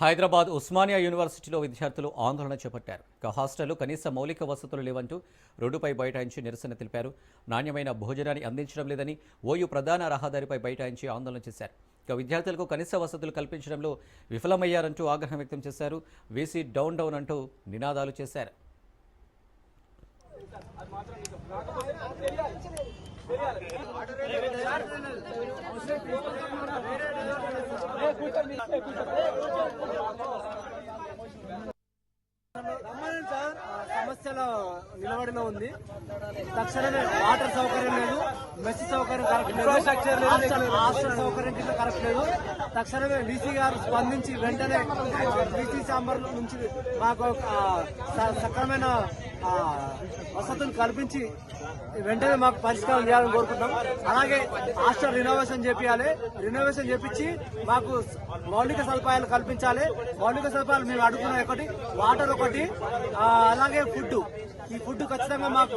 హైదరాబాద్ ఉస్మానియా యూనివర్సిటీలో విద్యార్థులు ఆందోళన చేపట్టారు. హాస్టల్లో కనీస మౌలిక వసతులు లేవంటూ రోడ్డుపై బైఠాయించి నిరసన తెలిపారు. నాణ్యమైన భోజనాన్ని అందించడం లేదని ఓయూ ప్రధాన రహదారిపై బైఠాయించి ఆందోళన చేశారు. విద్యార్థులకు కనీస వసతులు కల్పించడంలో విఫలమయ్యారంటూ ఆగ్రహం వ్యక్తం చేశారు. వీసీ డౌన్ డౌన్ అంటూ నినాదాలు చేశారు. సమస్యలో నిలబడిలో ఉంది. తక్షణమే వాటర్ సౌకర్యం లేదు, మెస్ సౌకర్యం కరెక్ట్ లేదు, హాస్టల్ సౌకర్యం కింద కరెక్ట్ లేదు. తక్షణమే డీసీ గారు స్పందించి వెంటనే డీసీ ఛాంబర్ నుంచి మాకు సక్రమైన వసతులు కల్పించి వెంటనే మాకు పరిష్కారం చేయాలని కోరుకుంటాం. అలాగే హాస్టల్ రినోవేషన్ చేపించాలి, రినోవేషన్ చేపించి మాకు మౌలిక సదుపాయాలు కల్పించాలి. మౌలిక సదుపాయాలు మేము అడుగుతున్న ఒకటి వాటర్, ఒకటి అలాగే ఫుడ్. ఈ ఫుడ్ ఖచ్చితంగా మాకు